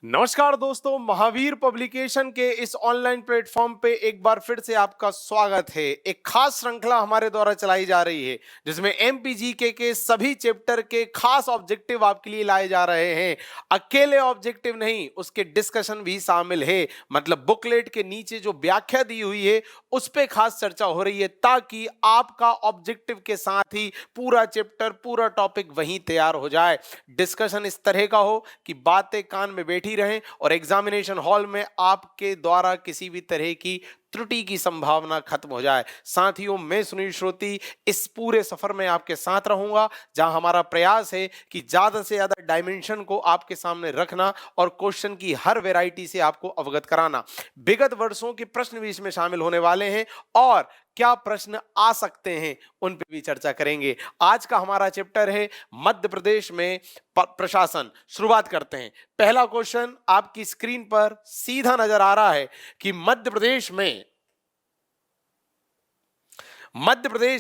नमस्कार दोस्तों, महावीर पब्लिकेशन के इस ऑनलाइन प्लेटफॉर्म पे एक बार फिर से आपका स्वागत है। एक खास श्रृंखला हमारे द्वारा चलाई जा रही है जिसमें एमपीजीके के सभी चैप्टर के खास ऑब्जेक्टिव आपके लिए लाए जा रहे हैं। अकेले ऑब्जेक्टिव नहीं, उसके डिस्कशन भी शामिल है। मतलब बुकलेट के नीचे जो व्याख्या दी हुई है उस पे खास चर्चा हो रही है ताकि आपका ऑब्जेक्टिव के साथ ही पूरा चैप्टर, पूरा टॉपिक वहीं तैयार हो जाए। डिस्कशन इस तरह का हो कि बातें कान में बैठी रहें और एग्जामिनेशन हॉल में आपके द्वारा किसी भी तरह की त्रुटि की संभावना खत्म हो जाए। साथियों, मैं सुनील श्रोती इस पूरे सफर में आपके साथ रहूंगा, जहां हमारा प्रयास है कि ज्यादा से ज्यादा डायमेंशन को आपके सामने रखना और क्वेश्चन की हर वैरायटी से आपको अवगत कराना। विगत वर्षों के प्रश्न भी इसमें शामिल होने वाले हैं और क्या प्रश्न आ सकते हैं उन पे भी चर्चा करेंगे। आज का हमारा चैप्टर है मध्य प्रदेश में प्रशासन। शुरुआत करते हैं। पहला क्वेश्चन आपकी स्क्रीन पर सीधा नजर आ रहा है कि मध्य प्रदेश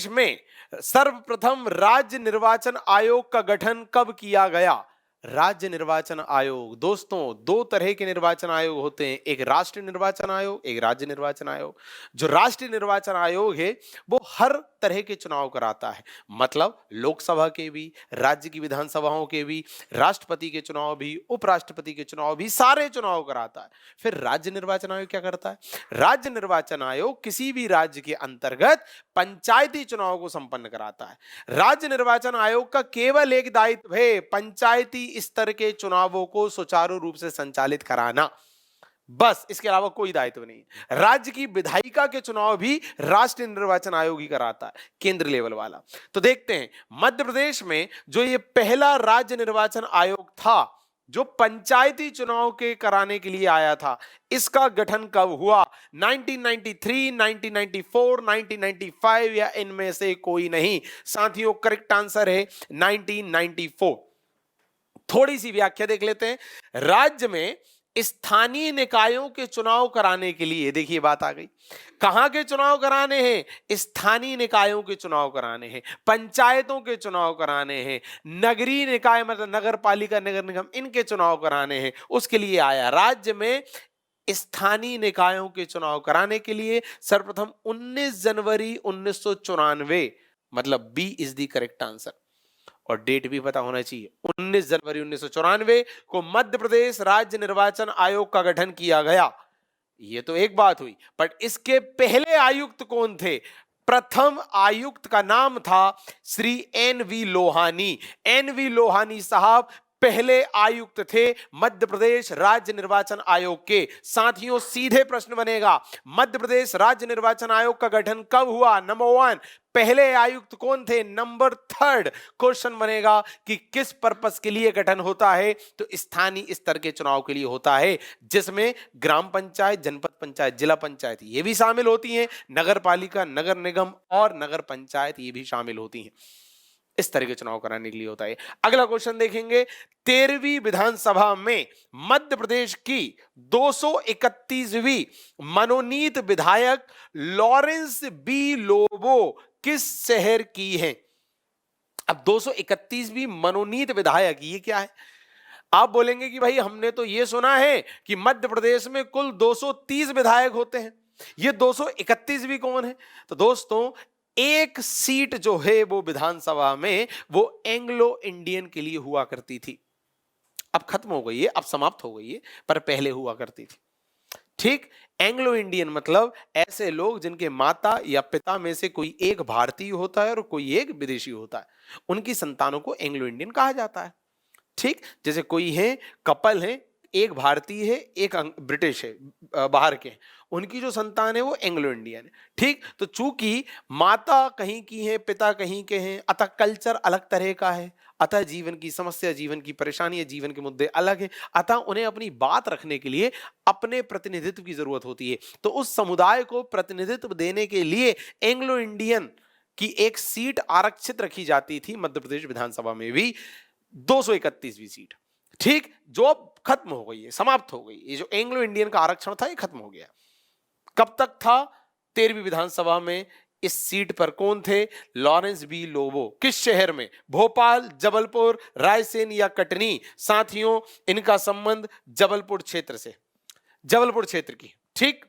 में सर्वप्रथम राज्य निर्वाचन आयोग का गठन कब किया गया। राज्य निर्वाचन आयोग, दोस्तों दो तरह के निर्वाचन आयोग होते हैं, एक राष्ट्रीय निर्वाचन आयोग, एक राज्य निर्वाचन आयोग। जो राष्ट्रीय निर्वाचन आयोग है वो हर तरह के चुनाव कराता है। मतलब लोकसभा के भी, राज्य की विधानसभाओं के भी, राष्ट्रपति के चुनाव भी, उपराष्ट्रपति के चुनाव भी, सारे चुनाव कराता है। फिर राज्य निर्वाचन आयोग क्या करता है? राज्य निर्वाचन आयोग किसी भी राज्य के अंतर्गत पंचायती चुनाव को संपन्न कराता है। राज्य निर्वाचन आयोग का केवल एक दायित्व है, पंचायती स्तर के चुनावों को सुचारू रूप से संचालित कराना। बस, इसके अलावा कोई दायित्व नहीं। राज्य की विधायिका के चुनाव भी राष्ट्रीय निर्वाचन आयोग ही कराता है, केंद्र लेवल वाला। तो देखते हैं मध्य प्रदेश में जो ये पहला राज्य निर्वाचन आयोग था जो पंचायती चुनाव के कराने के लिए आया था, इसका गठन कब हुआ? 1993, 1994, 1995 या इनमें से कोई नहीं। साथियों, करेक्ट आंसर है 1994। थोड़ी सी व्याख्या देख लेते हैं। राज्य में स्थानीय निकायों के चुनाव कराने के लिए, देखिए बात आ गई, कहां के चुनाव कराने हैं? स्थानीय निकायों के चुनाव कराने हैं, पंचायतों के चुनाव कराने हैं, नगरीय निकाय मतलब नगर पालिका, नगर निगम, इनके चुनाव कराने हैं। उसके लिए आया। राज्य में स्थानीय निकायों के चुनाव कराने के लिए सर्वप्रथम 19 जनवरी 1994, मतलब B is the correct answer. और डेट भी पता होना चाहिए। 19 जनवरी 1994 को मध्य प्रदेश राज्य निर्वाचन आयोग का गठन किया गया। ये तो एक बात हुई, बट इसके पहले आयुक्त कौन थे? प्रथम आयुक्त का नाम था श्री एन.वी. लोहानी। एन.वी. लोहानी साहब पहले आयुक्त थे मध्य प्रदेश राज्य निर्वाचन आयोग के। साथियों, सीधे प्रश्न बनेगा, मध्य प्रदेश राज्य निर्वाचन आयोग का गठन कब हुआ? नंबर 1, पहले आयुक्त कौन थे? नंबर 3 क्वेश्चन बनेगा कि किस पर्पस के लिए गठन होता है? तो स्थानीय स्तर के चुनाव के लिए होता है, जिसमें ग्राम पंचायत, जनपद पंचायत, जिला पंचायत ये भी शामिल होती हैं, नगर पालिका, नगर निगम और नगर पंचायत ये भी शामिल होती हैं। इस तरह के चुनाव कराने के लिए होता है। अगला क्वेश्चन देखेंगे। 13वीं विधानसभा में मध्य प्रदेश की 231वीं मनोनीत विधायक लॉरेंस बी लोबो किस शहर की है? अब 231वीं मनोनीत विधायक, ये क्या है? आप बोलेंगे कि भाई हमने तो ये सुना है कि मध्य प्रदेश में कुल 230 विधायक होते हैं, ये 231वीं कौन है? तो दोस्तों, एक सीट जो है वो विधानसभा में वो एंग्लो इंडियन के लिए हुआ करती थी। अब खत्म हो गई है, अब समाप्त हो गई है, पर पहले हुआ करती थी। ठीक, एंग्लो इंडियन मतलब ऐसे लोग जिनके माता या पिता में से कोई एक भारतीय होता है और कोई एक विदेशी होता है, उनकी संतानों को एंग्लो इंडियन कहा जाता है। ठीक, जैसे कोई है, कपल है, एक भारतीय है, एक ब्रिटिश है, बाहर के, उनकी जो संतान है वो एंग्लो इंडियन है। ठीक, तो चूंकि माता कहीं की है, पिता कहीं के हैं, अतः कल्चर अलग तरह का है, अतः जीवन की समस्या, जीवन की परेशानी, जीवन के मुद्दे अलग है, अतः उन्हें अपनी बात रखने के लिए अपने प्रतिनिधित्व की जरूरत होती है। तो उस समुदाय को प्रतिनिधित्व देने के लिए एंग्लो इंडियन की एक सीट आरक्षित रखी जाती थी मध्य प्रदेश विधानसभा में भी, 231वीं सीट। ठीक, जो अब खत्म हो गई है, समाप्त हो गई। ये जो एंग्लो इंडियन का आरक्षण था ये खत्म हो गया। कब तक था? 13वीं विधानसभा में इस सीट पर कौन थे? Lawrence B Lobo. किस शहर में? भोपाल, जबलपुर, रायसेन या कटनी? साथियों, इनका संबंध जबलपुर क्षेत्र से, जबलपुर क्षेत्र की। ठीक,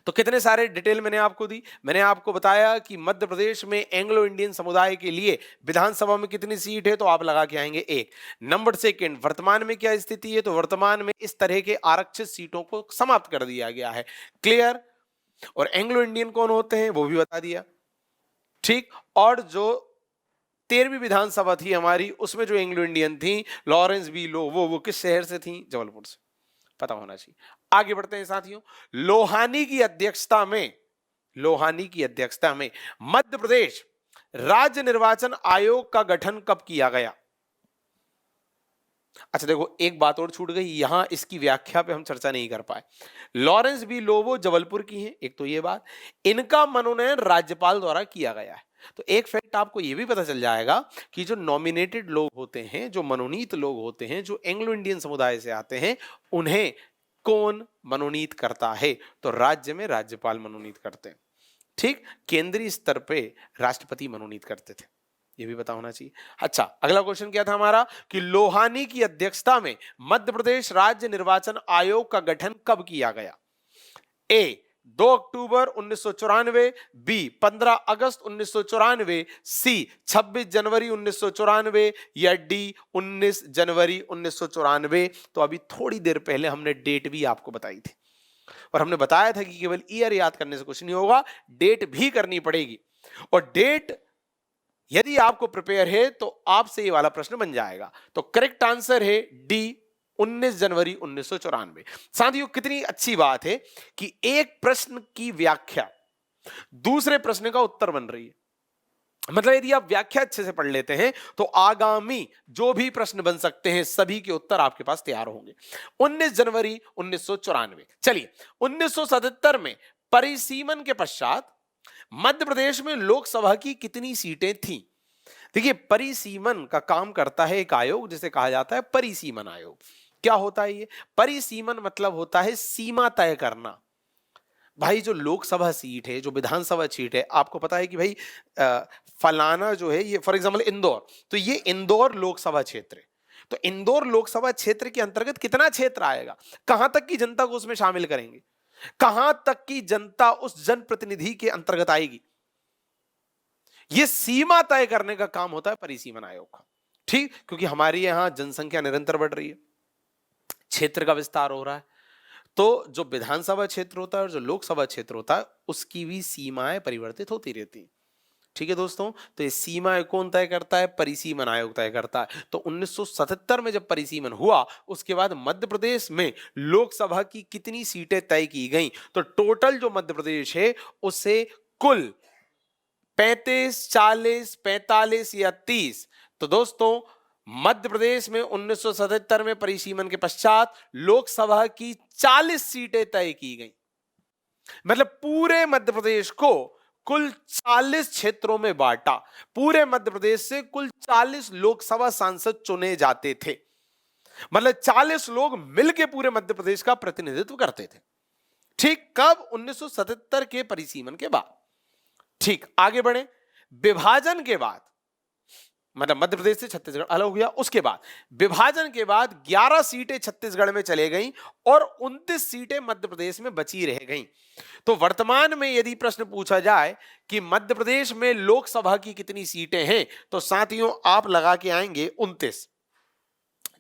तो कितने सारे डिटेल मैंने आपको दी। मैंने आपको बताया कि मध्य प्रदेश में एंग्लो इंडियन समुदाय के लिए विधानसभा में कितनी सीट है, तो आप लगा के आएंगे 1। नंबर सेकंड, वर्तमान में क्या स्थिति है, तो वर्तमान में इस तरह के आरक्षित सीटों को समाप्त कर दिया गया है। क्लियर? और एंग्लो इंडियन कौन होते हैं वो भी बता दिया। ठीक, और जो 13वीं विधानसभा थी हमारी, उसमें जो एंग्लो इंडियन थी लॉरेंस बी लो, वो किस शहर से थी? जबलपुर से। पता होना चाहिए। आगे बढ़ते हैं साथियों। लोहानी की अध्यक्षता में, लोहानी की अध्यक्षता में मध्य प्रदेश राज्य निर्वाचन आयोग का गठन कब किया गया? अच्छा देखो, एक बात और छूट गई, यहां इसकी व्याख्या पे हम चर्चा नहीं कर पाए। लॉरेंस बी लोबो जबलपुर की हैं, एक तो ये बात। इनका मनोनयन राज्यपाल द्वारा किया गया है। तो एक फैक्ट आपको यह भी पता चल जाएगा कि जो नॉमिनेटेड लोग होते हैं, जो मनोनीत लोग होते हैं, जो एंग्लो इंडियन समुदाय से आते हैं, उन्हें कौन मनोनीत करता है? तो राज्य में राज्यपाल मनोनीत करते हैं। ठीक, केंद्रीय स्तर पे राष्ट्रपति मनोनीत करते थे, ये भी पता होना चाहिए। अच्छा, अगला क्वेश्चन क्या था हमारा कि लोहानी की अध्यक्षता में मध्य प्रदेश राज्य निर्वाचन आयोग का गठन कब किया गया? ए 2 अक्टूबर 1994, बी 15 अगस्त 1994, सी 26 जनवरी 1994 या डी 19 जनवरी 1994। तो अभी थोड़ी देर पहले हमने डेट भी आपको बताई थी और हमने बताया था कि केवल ईयर याद करने से कुछ नहीं होगा, डेट भी करनी पड़ेगी। और डेट यदि आपको प्रिपेयर है तो आपसे ये वाला प्रश्न बन जाएगा। तो करेक्ट आंसर है डी 19 जनवरी 1994। साथियों, कितनी अच्छी बात है कि एक प्रश्न की व्याख्या दूसरे प्रश्न का उत्तर बन रही है। मतलब यदि आप व्याख्या अच्छे से पढ़ लेते हैं तो आगामी जो भी प्रश्न बन सकते हैं सभी के उत्तर आपके पास तैयार होंगे। 19 जनवरी 1994। चलिए, 1977 में परिसीमन के पश्चात मध्य प्रदेश में लोकसभा की कितनी सीटें थीं? देखिए, परिसीमन का काम करता है एक आयोग जिसे कहा जाता है परिसीमन आयोग। क्या होता है ये? परिसीमन मतलब होता है सीमा तय करना। भाई, जो लोकसभा सीट है, जो विधानसभा सीट है, आपको पता है कि भाई फलाना जो है, ये फॉर एग्जाम्पल इंदौर, तो ये इंदौर लोकसभा क्षेत्र है। तो इंदौर लोकसभा क्षेत्र के अंतर्गत कितना क्षेत्र आएगा, कहां तक की जनता को उसमें शामिल करेंगे, कहां तक की जनता उस जनप्रतिनिधि के अंतर्गत आएगी, यह सीमा तय करने का काम होता है परिसीमन आयोग का। ठीक, क्योंकि हमारी यहां जनसंख्या निरंतर बढ़ रही है, क्षेत्र का विस्तार हो रहा है, तो जो विधानसभा क्षेत्र होता है और जो लोकसभा क्षेत्र होता है उसकी भी सीमाएं परिवर्तित होती रहती हैं। ठीक है दोस्तों, तो ये सीमाएं कौन तय करता है? परिसीमन आयोग तय करता है। तो 1977 में जब परिसीमन हुआ, उसके बाद मध्य प्रदेश में लोकसभा की कितनी सीटें तय की गई? तो टोटल जो मध्य प्रदेश है उसे कुल 35, 40, 45 या 30। तो दोस्तों, मध्य प्रदेश में 1977 में परिसीमन के पश्चात लोकसभा की 40 सीटें तय की गई। मतलब पूरे मध्य प्रदेश को कुल 40 क्षेत्रों में बांटा। पूरे मध्य प्रदेश से कुल 40 लोकसभा सांसद चुने जाते थे। मतलब 40 लोग मिलकर पूरे मध्य प्रदेश का प्रतिनिधित्व करते थे। ठीक, कब? 1977 के परिसीमन के बाद। ठीक, आगे बढ़े। विभाजन के बाद, मतलब मध्य प्रदेश से छत्तीसगढ़ अलग हो गया, उसके बाद विभाजन के बाद 11 सीटें छत्तीसगढ़ में चले गईं और 29 सीटें मध्य प्रदेश में बची रह गईं। तो वर्तमान में यदि प्रश्न पूछा जाए कि मध्य प्रदेश में लोकसभा की कितनी सीटें हैं, तो साथियों आप लगा के आएंगे 29।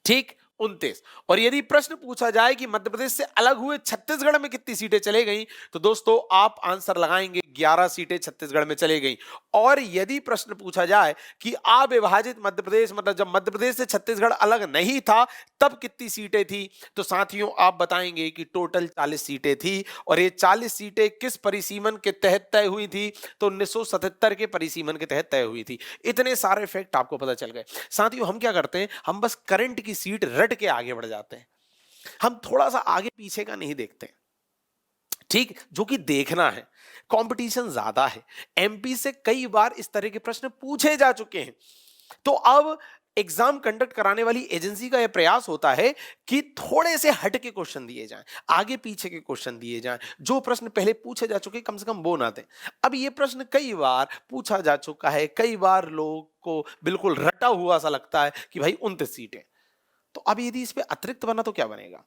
ठीक, 29। और यदि प्रश्न पूछा जाए कि मध्य प्रदेश से अलग हुए छत्तीसगढ़ में कितनी सीटें चले गई, तो दोस्तों आप आंसर लगाएंगे 11 सीटें छत्तीसगढ़ में चले गई। और यदि प्रश्न पूछा जाए कि अविभाजित मध्य प्रदेश, मतलब जब मध्य प्रदेश से छत्तीसगढ़ अलग नहीं था तब कितनी सीटें थी, तो साथियों आप बताएंगे कि टोटल 40 सीटें थी। और ये 40 सीटें किस परिसीमन के तहत तय हुई थी? तो 1977 के परिसीमन के तहत तय हुई थी। इतने सारे फैक्ट आपको पता चल गए। साथियों, हम क्या करते हैं, हम बस करंट की सीट रट के आगे बढ़ जाते हैं, हम थोड़ा सा आगे पीछे का नहीं देखते। ठीक, जो कि देखना है, कंपटीशन ज्यादा है, एमपी से कई बार इस तरह के प्रश्न पूछे जा चुके हैं। तो अब एग्जाम कंडक्ट कराने वाली एजेंसी का यह प्रयास होता है कि थोड़े से हट के क्वेश्चन दिए जाएं, आगे पीछे के क्वेश्चन दिए जाएं, जो प्रश्न पहले पूछे जा चुके कम से कम वो ना दें। अब ये प्रश्न कई बार पूछा जा चुका है, कई बार लोगों को बिल्कुल रटा हुआ सा लगता है कि भाई 29 सीटें, तो अब यदि इस पे अतिरिक्त बना तो क्या बनेगा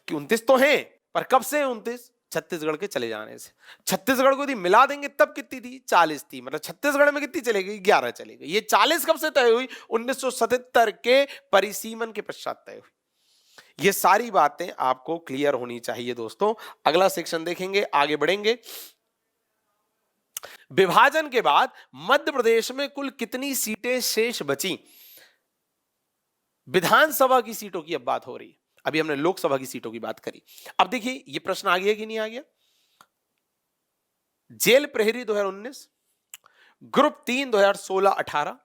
कि 29 तो हैं, पर कब से 29? छत्तीसगढ़ के चले जाने से। छत्तीसगढ़ को यदि मिला देंगे तब कितनी थी? 40 थी। मतलब छत्तीसगढ़ में कितनी चलेगी? 11 चलेगी। ये 40 कब से तय हुई? 1977 के परिसीमन के पश्चात तय हुई। ये सारी बातें आपको क्लियर होनी चाहिए दोस्तों। अगला सेक्शन देखेंगे, आगे बढ़ेंगे। विभाजन के बाद मध्य प्रदेश में कुल कितनी सीटें शेष बची? विधानसभा की सीटों की अब बात हो रही है, अभी हमने लोकसभा की सीटों की बात करी। अब देखिए ये प्रश्न आ गया कि नहीं आ गया। जेल प्रहरी 2019, group 3 2016-18,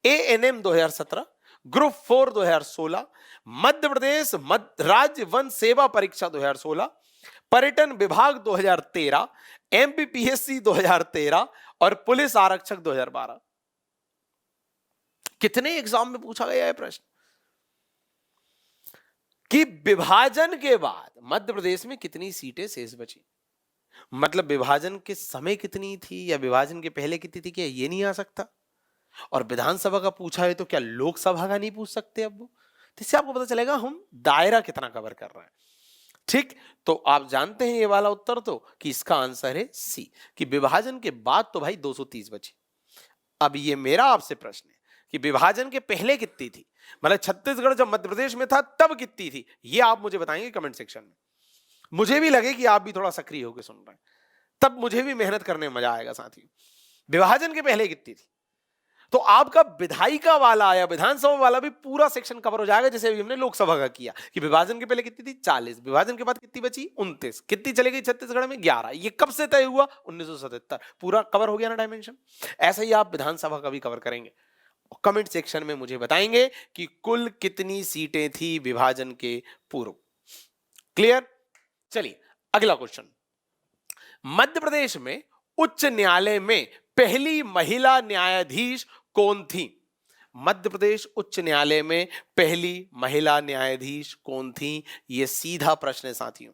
ANM 2017, group 4 2016, Madhya Pradesh राज्य वन सेवा परीक्षा 2016, पर्यटन विभाग 2013, एमपीपीएससी 2013 और पुलिस आरक्षक 2012। कितने एग्जाम में पूछा गया है प्रश्न कि विभाजन के बाद मध्य प्रदेश में कितनी सीटें शेष बची? मतलब विभाजन के समय कितनी थी या विभाजन के पहले कितनी थी, क्या ये नहीं आ सकता? और विधानसभा का पूछा है तो क्या लोकसभा का नहीं पूछ सकते? अब वो तो इससे आपको पता चलेगा हम दायरा कितना कवर कर रहे हैं। ठीक, तो आप जानते हैं ये वाला उत्तर तो कि इसका आंसर है सी, कि विभाजन के बाद तो भाई 230 बची। अब ये मेरा आपसे प्रश्न है कि विभाजन के पहले कितनी थी, मतलब छत्तीसगढ़ जब मध्य प्रदेश में था तब कितनी थी, ये आप मुझे बताएंगे कमेंट सेक्शन में। मुझे भी लगे कि आप भी थोड़ा सक्रिय होकर सुन रहे हैं, तब मुझे भी मेहनत करने में मजा आएगा साथियों। विभाजन के पहले कितनी थी, तो आपका विधायिका वाला या विधानसभा वाला भी पूरा सेक्शन कवर हो जाएगा, जैसे अभी हमने लोकसभा का किया कि विभाजन के पहले कितनी थी? 40, विभाजन के बाद कितनी बची? 29, कितनी चली गई छत्तीसगढ़ में? 11। ये कब से तय हुआ? 1977। पूरा कवर हो गया ना डायमेंशन। ऐसा ही आप विधानसभा का भी कवर करेंगे। कमेंट सेक्शन में मुझे बताएंगे कि कुल कितनी सीटें थी विभाजन के पूर्व। क्लियर? चलिए अगला क्वेश्चन। मध्य प्रदेश में उच्च न्यायालय में पहली महिला न्यायाधीश कौन थी? मध्य प्रदेश उच्च न्यायालय में पहली महिला न्यायाधीश कौन थी? यह सीधा प्रश्न है साथियों।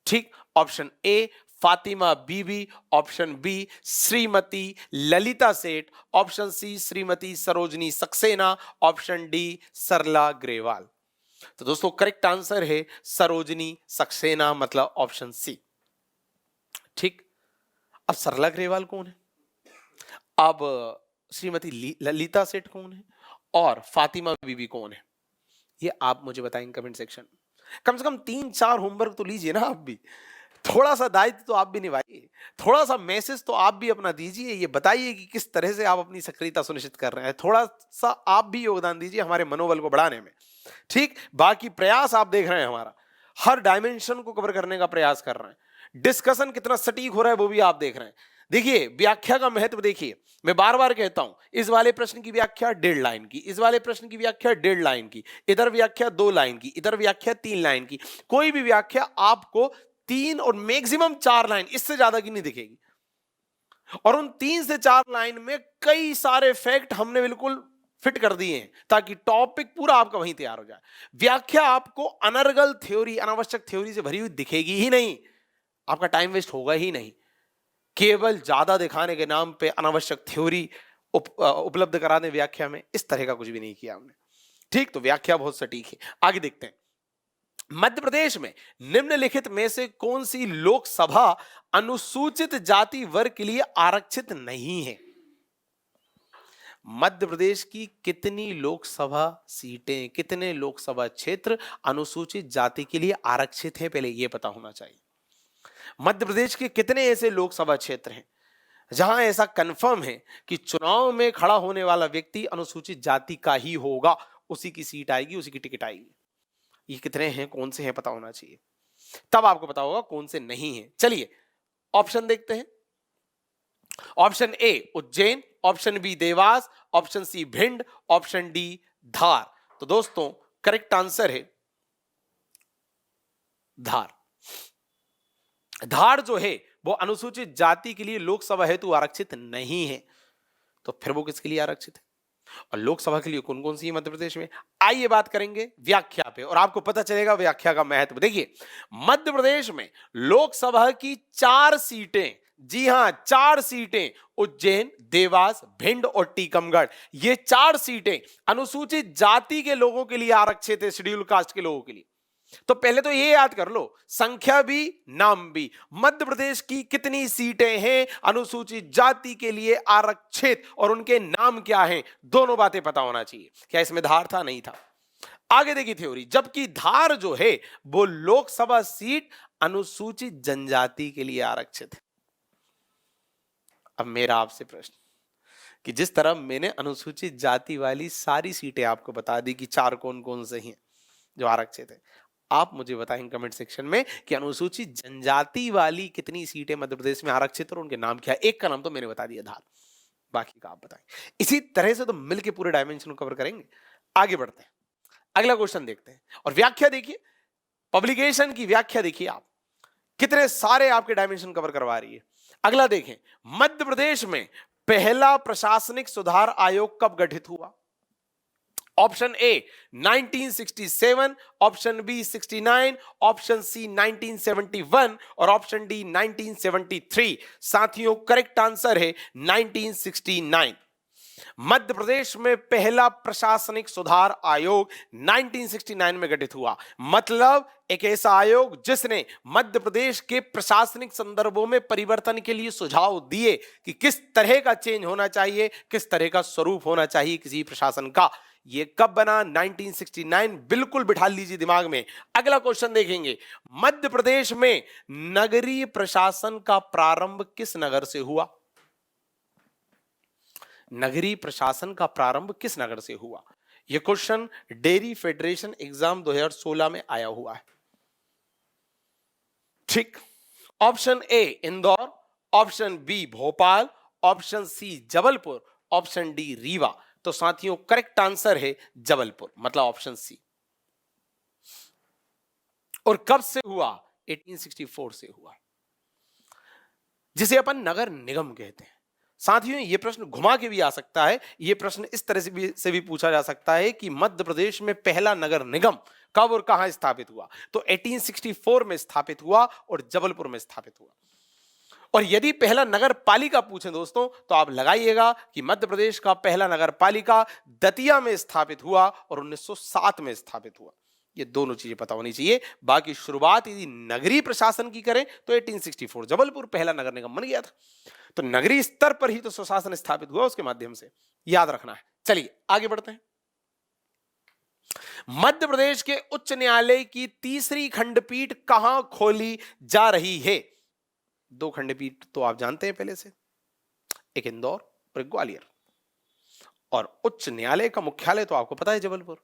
ठीक, option A Fatima Bibi, option B Shrimati Lalita Seth, option C Shrimati Sarojini Saxena, option D Sarla Grewal. तो दोस्तों करेक्ट आंसर है सरोजनी सक्सेना, मतलब ऑप्शन सी। ठीक, अब सरला ग्रेवाल कौन है, अब श्रीमती ललिता सेठ कौन है और फातिमा बीबी कौन है, ये आप मुझे बताएंगे कमेंट सेक्शन। कम से कम 3-4 होमवर्क तो लीजिए ना आप भी, थोड़ा सा दायित्व तो आप भी निभाइए, थोड़ा सा मैसेज तो आप भी अपना दीजिए, ये बताइए कि किस तरह से आप अपनी सक्रियता सुनिश्चित कर रहे हैं, थोड़ा सा आप भी योगदान दीजिए हमारे मनोबल को बढ़ाने में। ठीक, बाकी प्रयास आप देख रहे हैं, हमारा हर डायमेंशन को कवर करने का प्रयास कर रहे हैं, डिस्कशन कितना सटीक हो रहा है वो भी आप देख रहे हैं। देखिए व्याख्या का महत्व देखिए, मैं बार बार कहता हूं, इस वाले प्रश्न की व्याख्या 1.5 लाइन की, इस वाले प्रश्न की व्याख्या 1.5 लाइन की, इधर व्याख्या 2 लाइन की, इधर व्याख्या 3 लाइन की, कोई भी व्याख्या आपको 3 और मैक्सिमम 4 लाइन, इससे ज्यादा की नहीं दिखेगी। और उन 3 से 4 लाइन में कई सारे फैक्ट हमने बिल्कुल फिट कर दिए हैं ताकि टॉपिक पूरा आपका वहीं तैयार हो जाए। व्याख्या आपको अनर्गल थ्योरी, अनावश्यक थ्योरी से भरी हुई दिखेगी ही नहीं, आपका टाइम वेस्ट होगा ही नहीं। केवल ज्यादा दिखाने के नाम पे अनावश्यक थ्योरी उपलब्ध करा दें व्याख्या में, इस तरह का कुछ भी नहीं किया हमने। ठीक, तो व्याख्या बहुत सटीक है। आगे देखते हैं, मध्य प्रदेश में निम्नलिखित में से कौन सी लोकसभा अनुसूचित जाति वर्ग के लिए आरक्षित नहीं है? मध्य प्रदेश की कितनी लोकसभा सीटें, कितने लोकसभा क्षेत्र अनुसूचित जाति के लिए आरक्षित हैं, पहले यह पता होना चाहिए। मध्य प्रदेश के कितने ऐसे लोकसभा क्षेत्र हैं जहां ऐसा कंफर्म है कि चुनाव में खड़ा होने वाला व्यक्ति अनुसूचित जाति का ही होगा, उसी की सीट आएगी, उसी की टिकट आएगी। ये कितने हैं, कौन से हैं, पता होना चाहिए, तब आपको पता होगा कौन से नहीं हैं। चलिए ऑप्शन देखते हैं। Option A Ujjain, option B Dewas, option C Bhind, option D Dhar. तो दोस्तों करेक्ट आंसर है धार। धार जो है वो अनुसूचित जाति के लिए लोकसभा हेतु आरक्षित नहीं है, तो फिर वो किसके लिए आरक्षित है? और लोकसभा के लिए कौन कौन सी है मध्य प्रदेश में, आइए बात करेंगे व्याख्या पे और आपको पता चलेगा व्याख्या का महत्व। देखिए, मध्य प्रदेश में लोकसभा की 4 सीटें, जी हां 4 सीटें, उज्जैन, देवास, भिंड और टीकमगढ़, ये 4 सीटें अनुसूचित जाति के लोगों के लिए आरक्षित है, शेड्यूल कास्ट के लोगों के लिए। तो पहले तो ये याद कर लो, संख्या भी नाम भी, मध्य प्रदेश की कितनी सीटें हैं अनुसूचित जाति के लिए आरक्षित और उनके नाम क्या हैं, दोनों बातें पता होना चाहिए। क्या इसमें धार था? नहीं था। आगे देखिए थ्योरी, जबकि धार जो है वो लोकसभा सीट अनुसूचित जनजाति के लिए आरक्षित है। अब मेरा आपसे प्रश्न कि जिस तरह मैंने अनुसूचित जाति वाली सारी सीटें आपको बता दी कि 4 कौन कौन से हैं जो आरक्षित है, आप मुझे बताएं कमेंट सेक्शन में कि अनुसूचित जनजाति वाली कितनी सीटें मध्य प्रदेश में आरक्षित और उनके नाम क्या है। एक का नाम तो मैंने बता दिया, धार, बाकी का आप बताएं। इसी तरह से तो मिलके पूरे डायमेंशन कवर करेंगे। आगे बढ़ते हैं, अगला क्वेश्चन देखते हैं और व्याख्या देखिए, पब्लिकेशन की व्याख्या देखिए, आप कितने सारे आपके डायमेंशन कवर करवा रही है। अगला देखें, मध्य प्रदेश में पहला प्रशासनिक सुधार आयोग कब गठित हुआ? Option A 1967, option B 69, option C 1971 और ऑप्शन डी 1973। साथियों, करेक्ट आंसर है 1969। मध्य प्रदेश में पहला प्रशासनिक सुधार आयोग 1969 में गठित हुआ। मतलब एक ऐसा आयोग जिसने मध्य प्रदेश के प्रशासनिक संदर्भों में परिवर्तन के लिए सुझाव दिए कि किस तरह का चेंज होना चाहिए, किस तरह का स्वरूप होना चाहिए किसी प्रशासन का। ये कब बना? 1969। बिल्कुल बिठा लीजिए दिमाग में। अगला क्वेश्चन देखेंगे, मध्य प्रदेश में नगरीय प्रशासन का प्रारंभ किस नगर से हुआ? नगरीय प्रशासन का प्रारंभ किस नगर से हुआ? यह क्वेश्चन डेयरी फेडरेशन एग्जाम 2016 में आया हुआ है। ठीक, option A Indore, option B Bhopal, option C Jabalpur, option D Rewa. तो साथियों, करेक्ट आंसर है जबलपुर, मतलब ऑप्शन सी। और कब से हुआ? 1864 से हुआ, जिसे अपन नगर निगम कहते हैं। साथियों, यह प्रश्न घुमा के भी आ सकता है। यह प्रश्न इस तरह से भी पूछा जा सकता है कि मध्य प्रदेश में पहला नगर निगम कब और कहां स्थापित हुआ? तो 1864 में स्थापित हुआ और जबलपुर में स्थापित हुआ। और यदि पहला नगर पालिका पूछें दोस्तों, तो आप लगाइएगा कि मध्य प्रदेश का पहला नगर पालिका दतिया में स्थापित हुआ और 1907 में स्थापित हुआ। ये दोनों चीजें पता होनी चाहिए। बाकी शुरुआत यदि नगरीय प्रशासन की करें तो 1864 जबलपुर पहला नगर निगम बन गया था। तो नगरीय स्तर पर ही तो स्वशासन स्थापित हुआ, उसके माध्यम से याद रखना है। चलिए आगे बढ़ते हैं। मध्य प्रदेश के उच्च न्यायालय की तीसरी खंडपीठ कहां खोली जा रही है? 2 खंडपीठ तो आप जानते हैं पहले से, एक इंदौर और एक ग्वालियर। और उच्च न्यायालय का मुख्यालय तो आपको पता है जबलपुर।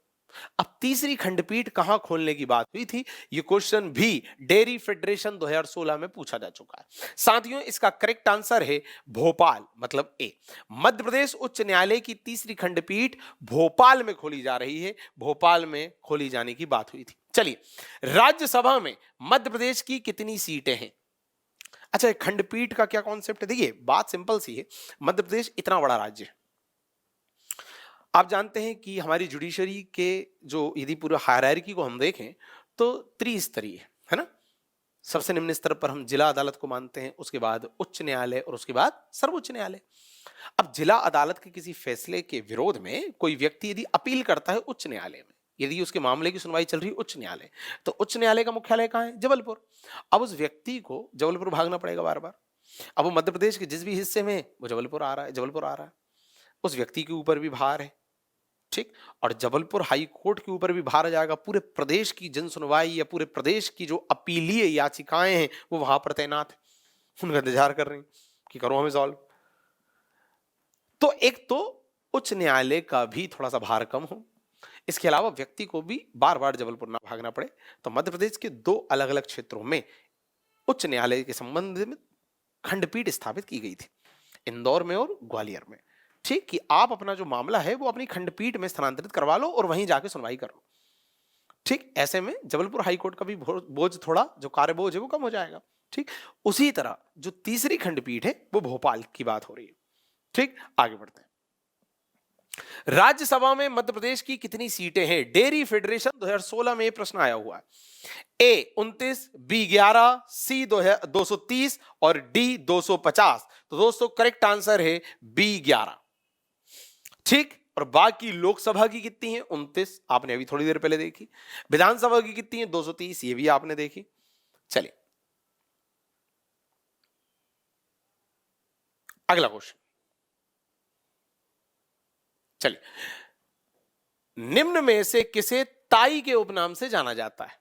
अब तीसरी खंडपीठ कहां खोलने की बात हुई थी, यह क्वेश्चन भी डेयरी फेडरेशन 2016 में पूछा जा चुका है। साथियों, इसका करेक्ट आंसर है भोपाल, मतलब ए। मध्य प्रदेश उच्च न्यायालय की तीसरी खंडपीठ भोपाल में खोली जा रही है, भोपाल में खोली जाने की बात हुई थी। चलिए, राज्यसभा में मध्य प्रदेश की कितनी सीटें हैं? अच्छा, खंडपीठ का क्या कॉन्सेप्ट है? देखिए, बात सिंपल सी है। मध्य प्रदेश इतना बड़ा राज्य है, आप जानते हैं कि हमारी जुडिशरी के जो यदि पूरे हायरार्की को हम देखें तो त्रिस्तरीय है ना। सबसे निम्न स्तर पर हम जिला अदालत को मानते हैं, उसके बाद उच्च न्यायालय और उसके बाद सर्वोच्च न्यायालय। अब जिला अदालत के किसी फैसले के विरोध में कोई व्यक्ति यदि अपील करता है उच्च न्यायालय में, यदि उसके मामले की सुनवाई चल रही है उच्च न्यायालय, तो उच्च न्यायालय का मुख्यालय कहां है? जबलपुर। अब उस व्यक्ति को जबलपुर भागना पड़ेगा बार बार। अब वो मध्य प्रदेश के जिस भी हिस्से में वो जबलपुर आ रहा है, उस व्यक्ति के ऊपर भी भार है। ठीक, और जबलपुर हाई कोर्ट के ऊपर भी भार आ जाएगा। पूरे प्रदेश की जन सुनवाई या पूरे प्रदेश की जो अपीलीय याचिकाएं हैं वो वहां पर तैनात है, उनका इंतजार कर रही हैं कि करो हमें सॉल्व। तो एक तो उच्च न्यायालय का भी थोड़ा सा भार कम हो, इसके अलावा व्यक्ति को भी बार बार जबलपुर ना भागना पड़े। तो मध्य प्रदेश के 2 अलग अलग क्षेत्रों में उच्च न्यायालय के संबंध में खंडपीठ स्थापित की गई थी, इंदौर में और ग्वालियर में। ठीक, कि आप अपना जो मामला है वो अपनी खंडपीठ में स्थानांतरित करवा लो और वहीं जाके सुनवाई कर लो। ठीक, ऐसे में जबलपुर हाईकोर्ट का भी बोझ, थोड़ा जो कार्य बोझ है वो कम हो जाएगा। ठीक, उसी तरह जो तीसरी खंडपीठ है वो भोपाल की बात हो रही है। ठीक, आगे बढ़ते हैं। राज्यसभा में मध्य प्रदेश की कितनी सीटें हैं? डेयरी फेडरेशन 2016 में ये प्रश्न आया हुआ है। ए 29, बी 11, सी 230 और डी 250। तो दोस्तों करेक्ट आंसर है बी 11। ठीक। और बाकी लोकसभा की कितनी है? 29, आपने अभी थोड़ी देर पहले देखी। विधानसभा की कितनी है? 230, ये भी आपने देखी। चलिए अगला क्वेश्चन। चलिए, निम्न में से किसे ताई के उपनाम से जाना जाता है?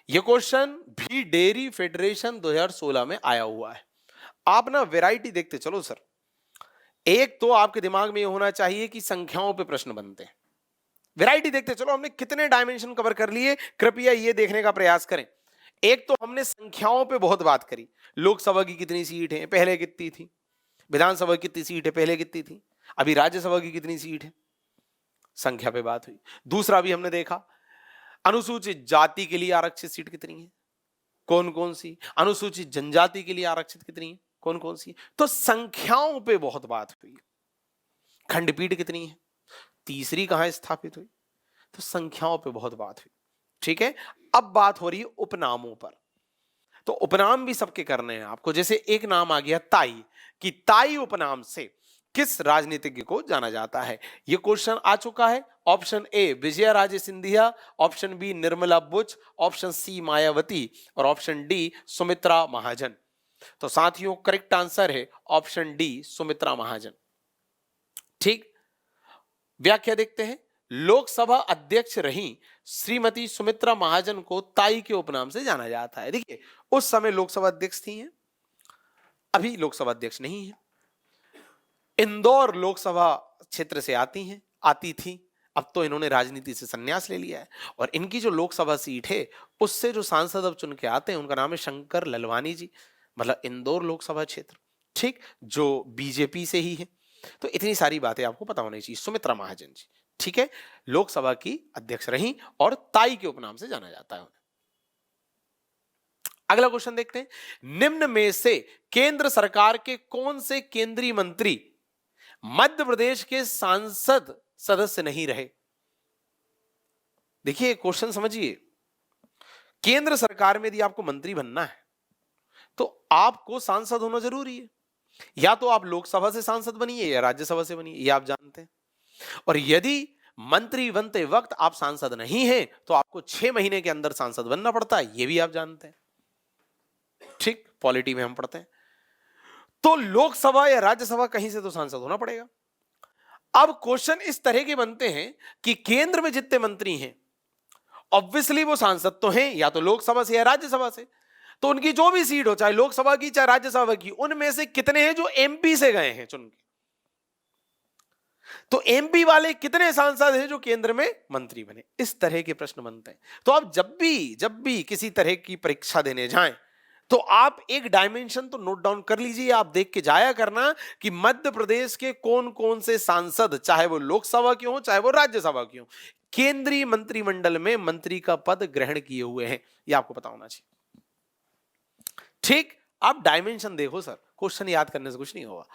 यह क्वेश्चन भी डेयरी फेडरेशन 2016 में आया हुआ है। आप ना वैरायटी देखते चलो सर। एक तो आपके दिमाग में यह होना चाहिए कि संख्याओं पे प्रश्न बनते हैं। वैरायटी देखते चलो, हमने कितने डायमेंशन कवर कर लिए, कृपया यह देखने का प्रयास करें। एक तो हमने संख्याओं पे बहुत बात करी, लोकसभा की कितनी सीट है, पहले कितनी थी, विधानसभा की कितनी सीट है, पहले कितनी थी, अभी राज्यसभा की कितनी सीट है, संख्या पे बात हुई। दूसरा भी हमने देखा अनुसूचित जाति के लिए आरक्षित सीट कितनी है, कौन कौन सी, अनुसूचित जनजाति के लिए आरक्षित कितनी है, कौन कौन सी। तो संख्याओं पे बहुत बात हुई। खंडपीठ कितनी है, तीसरी कहां स्थापित हुई, तो संख्याओं पे बहुत बात हुई। ठीक है, अब बात हो रही है उपनामों पर। तो उपनाम भी सबके करने हैं आपको। जैसे एक नाम आ गया ताई, कि ताई उपनाम से किस राजनीतिज्ञ को जाना जाता है? यह क्वेश्चन आ चुका है। Option A Vijaya Raje Scindia, option B Nirmala Buch, option C Mayawati और ऑप्शन डी सुमित्रा महाजन। तो साथियों करेक्ट आंसर है ऑप्शन डी सुमित्रा महाजन। ठीक, व्याख्या देखते हैं। लोकसभा अध्यक्ष रही श्रीमती सुमित्रा महाजन को ताई के उपनाम से जाना जाता है। देखिए उस समय लोकसभा अध्यक्ष थी हैं, अभी लोकसभा अध्यक्ष नहीं है। इंदौर लोकसभा क्षेत्र से आती थी, अब तो इन्होंने राजनीति से संन्यास ले लिया है। और इनकी जो लोकसभा सीट है उससे जो सांसद अब चुन के आते हैं उनका नाम है शंकर ललवानी जी, मतलब इंदौर लोकसभा क्षेत्र। ठीक, जो बीजेपी से ही है। तो इतनी सारी बातें आपको पता होनी चाहिए। सुमित्रा महाजन जी, ठीक है, लोकसभा की अध्यक्ष रही और ताई के उपनाम से जाना जाता है उन्हें। अगला क्वेश्चन देखते हैं। निम्न में से केंद्र सरकार के कौन से केंद्रीय मंत्री मध्य प्रदेश के सांसद सदस्य नहीं रहे? देखिए क्वेश्चन समझिए। केंद्र सरकार में यदि आपको मंत्री बनना है तो आपको सांसद होना जरूरी है। या तो आप लोकसभा से सांसद बनिए या राज्यसभा से बनिए, ये आप जानते हैं। और यदि मंत्री बनते वक्त आप सांसद नहीं हैं तो आपको 6 महीने के अंदर सांसद बनना पड़ता है, ये भी आप जानते हैं। ठीक, पॉलिटी में हम पढ़ते हैं। तो लोकसभा या राज्यसभा कहीं से तो सांसद होना पड़ेगा। अब क्वेश्चन इस तरह के बनते हैं कि केंद्र में जितने मंत्री हैं ऑब्वियसली वो सांसद तो हैं या तो लोकसभा से या राज्यसभा से। तो उनकी जो भी सीट हो, चाहे लोकसभा की चाहे राज्यसभा की, उनमें से कितने हैं जो एमपी से गए हैं चुन के। तो एमपी वाले कितने सांसद हैं जो केंद्र में मंत्री बने? इस तरह के प्रश्न बनते हैं। तो आप जब भी किसी तरह की परीक्षा देने जाएं तो आप एक डायमेंशन तो नोट डाउन कर लीजिए। आप देख के जाया करना कि मध्य प्रदेश के कौन कौन से सांसद, चाहे वो लोकसभा के हो चाहे वो राज्यसभा के हो, केंद्रीय मंत्रिमंडल में मंत्री का पद ग्रहण किए हुए हैं, ये आपको पता होना चाहिए। ठीक, आप डायमेंशन देखो सर, क्वेश्चन याद करने से कुछ नहीं होगा।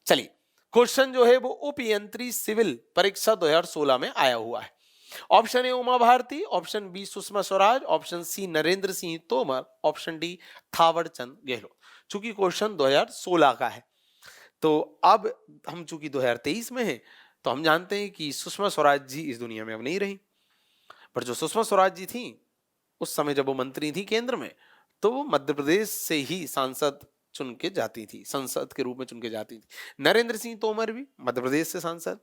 चलिए, क्वेश्चन जो है वो उपयंत्री सिविल परीक्षा 2016 में आया हुआ है। Option A Uma Bharti, option B Sushma Swaraj, option C Narendra Singh Tomar, option D Thawar Chand Gehlot. चूंकि क्वेश्चन 2016 का है तो अब हम चूंकि 2023 में हैं तो हम जानते हैं कि सुषमा स्वराज जी इस दुनिया में अब नहीं रही। पर जो सुषमा स्वराज जी थी उस समय जब वो मंत्री थी केंद्र में, तो वो मध्य प्रदेश से ही सांसद चुन के जाती थी, संसद के रूप में चुन के जाती थी। नरेंद्र सिंह तोमर भी मध्य प्रदेश से सांसद,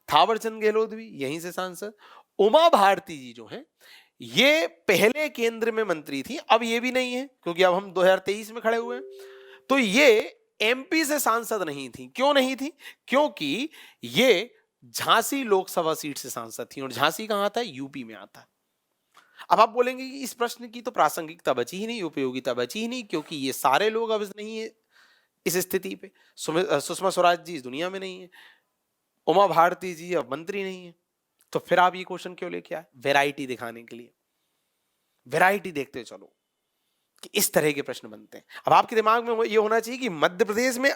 थावरचंद गहलोत भी यहीं से सांसद। उमा भारती जी जो है ये पहले केंद्र में मंत्री थी, अब ये भी नहीं है क्योंकि अब हम 2023 में खड़े हुए हैं। तो ये एमपी से सांसद नहीं थी। क्यों नहीं थी? क्योंकि ये झांसी लोकसभा सीट से सांसद थी और झांसी कहां आता है? यूपी में आता है। अब आप बोलेंगे कि इस प्रश्न की तो प्रासंगिकता बची ही नहीं, उपयोगिता बची ही नहीं, क्योंकि ये सारे लोग अब नहीं है इस स्थिति पे। सुषमा स्वराज जी इस दुनिया में नहीं है, उमा भारती जी अब मंत्री नहीं है। तो फिर आप ये क्वेश्चन क्यों लेके आए? वैरायटी दिखाने के लिए। वैरायटी देखते चलो कि इस तरह के प्रश्न बनते हैं। अब आपके दिमाग में ये होना चाहिए कि मध्य प्रदेश में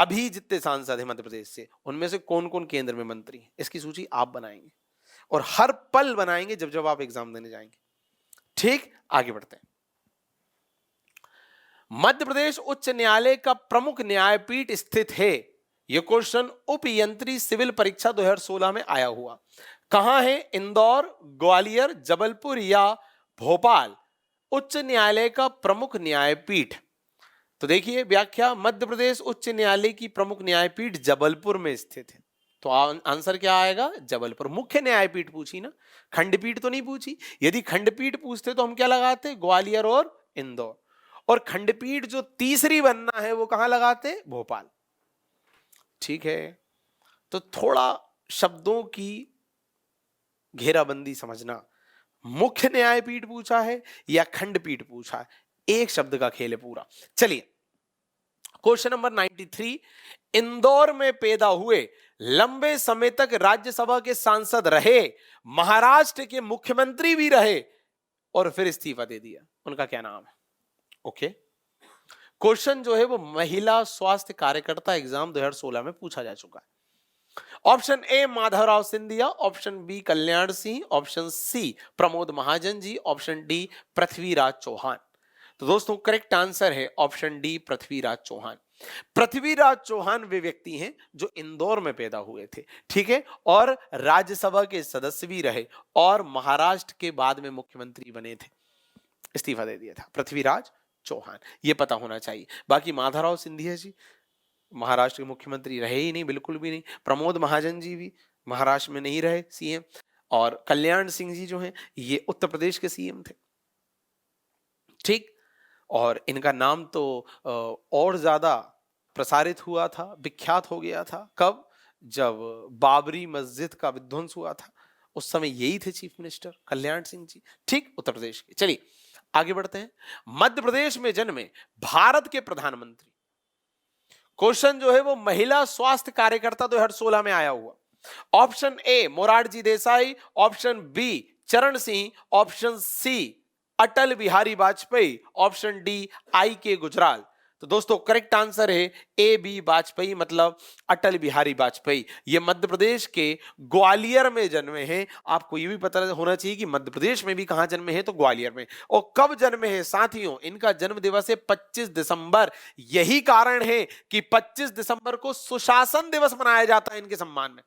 अभी जितने सांसद हैं मध्य प्रदेश से, उनमें से कौन कौन केंद्र में मंत्री हैं, इसकी सूची आप बनाएंगे और हर पल बनाएंगे जब जब आप एग्जाम देने जाएंगे। ठीक, आगे बढ़ते हैं। मध्य प्रदेश उच्च न्यायालय का प्रमुख न्यायपीठ स्थित है। यह क्वेश्चन उपयंत्री सिविल परीक्षा 2016 में आया हुआ। कहां है? इंदौर, ग्वालियर, जबलपुर या भोपाल। उच्च न्यायालय का प्रमुख न्यायपीठ, तो देखिए व्याख्या, मध्य प्रदेश उच्च न्यायालय की प्रमुख न्यायपीठ जबलपुर में स्थित है। तो आंसर क्या आएगा? जबलपुर। मुख्य न्यायपीठ पूछी ना, खंडपीठ तो नहीं पूछी। यदि खंडपीठ पूछते तो हम क्या लगाते? ग्वालियर और इंदौर। और खंडपीठ जो तीसरी बनना है वो कहां लगाते? भोपाल। ठीक है, तो थोड़ा शब्दों की घेराबंदी समझना। मुख्य न्यायपीठ पूछा है या खंडपीठ पूछा है, एक शब्द का खेल है पूरा। चलिए क्वेश्चन नंबर 93, इंदौर में पैदा हुए, लंबे समय तक राज्यसभा के सांसद रहे, महाराष्ट्र के मुख्यमंत्री भी रहे और फिर इस्तीफा दे दिया, उनका क्या नाम है? ओके, क्वेश्चन जो है वो महिला स्वास्थ्य कार्यकर्ता एग्जाम 2016 में पूछा जा चुका है। Option A Madhavrao Scindia, option B Kalyan Singh, option C Pramod Mahajan ji, option D Prithviraj Chauhan. तो दोस्तों करेक्ट आंसर है ऑप्शन डी पृथ्वीराज चौहान। पृथ्वीराज चौहान वे व्यक्ति हैं जो इंदौर में पैदा हुए थे, ठीक है, और राज्यसभा के सदस्य भी रहे और महाराष्ट्र के बाद में मुख्यमंत्री बने थे, इस्तीफा दे दिया था। पृथ्वीराज चौहान, ये पता होना चाहिए। बाकी माधवराव सिंधिया जी महाराष्ट्र के मुख्यमंत्री रहे ही नहीं, बिल्कुल भी नहीं। प्रमोद महाजन जी भी महाराष्ट्र में नहीं रहे सीएम, और कल्याण सिंह जी जो हैं ये उत्तर प्रदेश के सीएम थे। ठीक, और इनका नाम तो और ज्यादा प्रसारित हुआ था, विख्यात हो गया था। कब? जब बाबरी मस्जिद का विध्वंस हुआ था, उस समय यही थे चीफ मिनिस्टर, कल्याण सिंह जी। ठीक, उत्तर प्रदेश के। चलिए आगे बढ़ते हैं। मध्य प्रदेश में जन्मे भारत के प्रधानमंत्री, क्वेश्चन जो है वो महिला स्वास्थ्य कार्यकर्ता 2016 में आया हुआ। Option A Morarji Desai, option B Charan Singh, option C Atal Bihari Vajpayee, option D I K Gujral. तो दोस्तों करेक्ट आंसर है ए बी वाजपेयी, मतलब अटल बिहारी वाजपेयी। ये मध्य प्रदेश के ग्वालियर में जन्मे हैं। आपको ये भी पता होना चाहिए कि मध्य प्रदेश में भी कहां जन्मे हैं, तो ग्वालियर में। और कब जन्मे हैं साथियों? इनका जन्म दिवस है 25 दिसंबर। यही कारण है कि 25 दिसंबर को सुशासन दिवस मनाया जाता है इनके सम्मान में।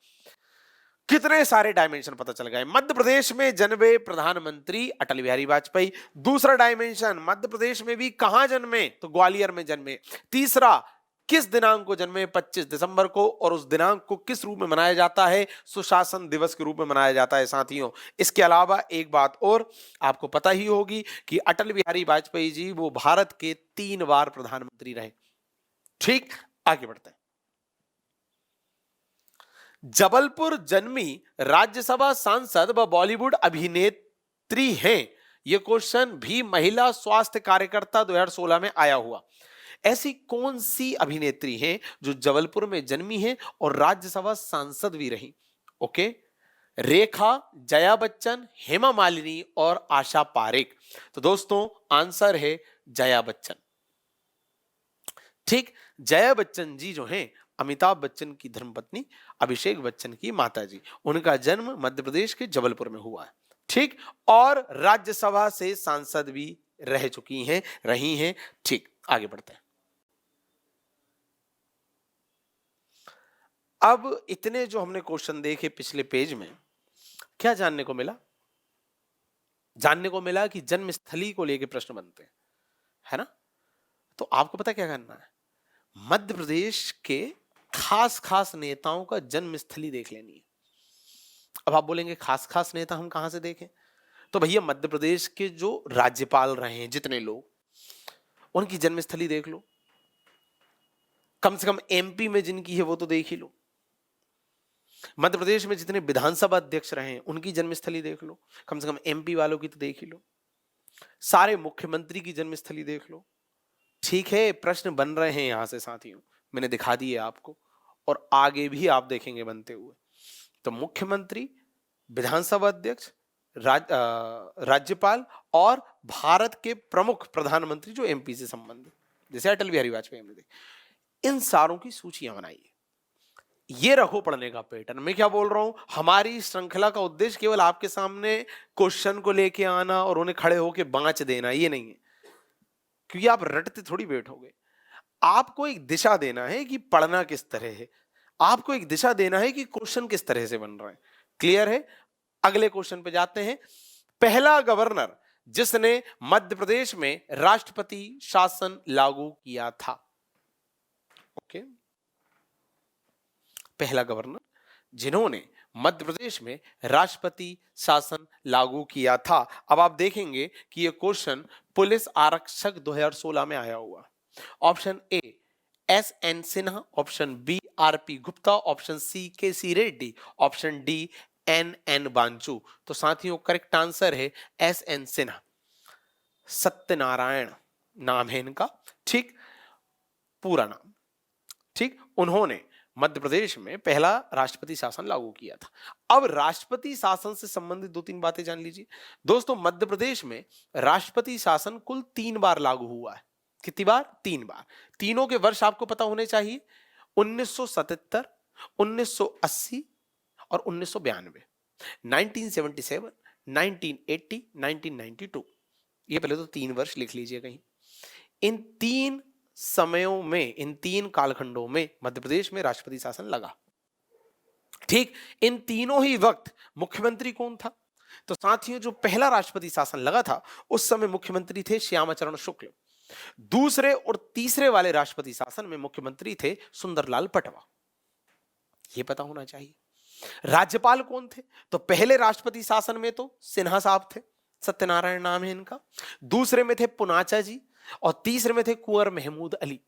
कितने सारे डायमेंशन पता चल गए। मध्य प्रदेश में जन्मे प्रधानमंत्री अटल बिहारी वाजपेयी। दूसरा डायमेंशन, मध्य प्रदेश में भी कहां जन्मे, तो ग्वालियर में जन्मे। तीसरा, किस दिनांक को जन्मे, 25 दिसंबर को, और उस दिनांक को किस रूप में मनाया जाता है, सुशासन दिवस के रूप में मनाया जाता है साथियों। इसके अलावा एक बात और आपको पता ही होगी कि अटल बिहारी वाजपेयी जी वो भारत के 3 बार प्रधानमंत्री रहे। ठीक, आगे बढ़ते हैं। जबलपुर जन्मी राज्यसभा सांसद व बॉलीवुड अभिनेत्री हैं। यह क्वेश्चन भी महिला स्वास्थ्य कार्यकर्ता 2016 में आया हुआ। ऐसी कौन सी अभिनेत्री हैं जो जबलपुर में जन्मी हैं और राज्यसभा सांसद भी रही? ओके, रेखा, जया बच्चन, हेमा मालिनी और आशा पारेख। तो दोस्तों आंसर है जया बच्चन। ठीक, जया बच्चन जी जो हैं अमिताभ बच्चन की धर्मपत्नी अभिषेक बच्चन की माताजी, उनका जन्म मध्य प्रदेश के जबलपुर में हुआ है। ठीक, और राज्यसभा से सांसद भी रह चुकी हैं, रही हैं। ठीक, आगे बढ़ते हैं। अब इतने जो हमने क्वेश्चन देखे पिछले पेज में, क्या जानने को मिला? जानने को मिला कि जन्मस्थली को लेकर प्रश्न बनते हैं, है ना? तो आपको पता क्या करना है, मध्य प्रदेश के खास खास नेताओं का जन्मस्थली देख लेनी है। अब आप बोलेंगे खास खास नेता हम कहां से देखें? तो भैया मध्य प्रदेश के जो राज्यपाल रहे हैं जितने लोग, उनकी जन्मस्थली देख लो। कम से कम एमपी में जिनकी है वो तो देख ही लो। मध्य प्रदेश में जितने विधानसभा अध्यक्ष रहे हैं उनकी जन्मस्थली देख लो, कम से कम एमपी वालों की तो देख ही लो। सारे मुख्यमंत्री की जन्मस्थली देख लो। ठीक है, प्रश्न बन रहे हैं यहां से साथियों, मैंने दिखा दिए आपको और आगे भी आप देखेंगे बनते हुए। तो मुख्यमंत्री, विधानसभा अध्यक्ष, राज्यपाल और भारत के प्रमुख प्रधानमंत्री जो एमपी से संबंधित, जैसे अटल बिहारी वाजपेयी हमने देखे, इन सारों की सूचियां बनाइए। ये रखो पढ़ने का पैटर्न। मैं क्या बोल रहा हूं, हमारी श्रृंखला का उद्देश्य केवल आपके सामने क्वेश्चन को लेके आना और उन्हें खड़े होके बांच देना, ये नहीं है, क्योंकि आप रटते थोड़ी बैठोगे। आपको एक दिशा देना है कि पढ़ना किस तरह है, आपको एक दिशा देना है कि क्वेश्चन किस तरह से बन रहे हैं। क्लियर है? अगले क्वेश्चन पे जाते हैं। पहला गवर्नर जिसने मध्य प्रदेश में राष्ट्रपति शासन लागू किया था। ओके, पहला गवर्नर जिन्होंने मध्य प्रदेश में राष्ट्रपति शासन लागू किया था। अब आप देखेंगे कि यह क्वेश्चन पुलिस आरक्षक 2016 में आया हुआ। Option A S N. Sinha, option B R P. Gupta, option C K C. Reddy, option D N N. Banchu. तो साथियों करेक्ट आंसर है एस.एन. सिन्हा। सत्यनारायण नाम है इनका, ठीक, पूरा नाम, ठीक। उन्होंने मध्य प्रदेश में पहला राष्ट्रपति शासन लागू किया था। अब राष्ट्रपति शासन से संबंधित 2-3 बातें जान लीजिए। दोस्तों, मध्य प्रदेश में राष्ट्रपति शासन कुल 3 बार लागू हुआ है। कितनी बार? 3 बार। तीनों के वर्ष आपको पता होने चाहिए, 1977, 1980 और 1992। 1977, 1980, 1992। ये पहले तो 3 वर्ष लिख लीजिए कहीं। इन 3 समयों में, इन 3 कालखंडों में मध्य प्रदेश में राष्ट्रपति शासन लगा, ठीक। इन तीनों ही वक्त मुख्यमंत्री कौन था? तो साथियों, जो पहला राष्ट्रपति शासन लगा था उस समय मुख्यमंत्री थे श्यामाचरण शुक्ल। दूसरे और तीसरे वाले राष्ट्रपति शासन में मुख्यमंत्री थे सुंदरलाल पटवा। यह पता होना चाहिए। राज्यपाल कौन थे? तो पहले राष्ट्रपति शासन में तो सिन्हा साहब थे, सत्यनारायण नाम है इनका। दूसरे में थे पुनाचा जी और तीसरे में थे कुंवर महमूद अली।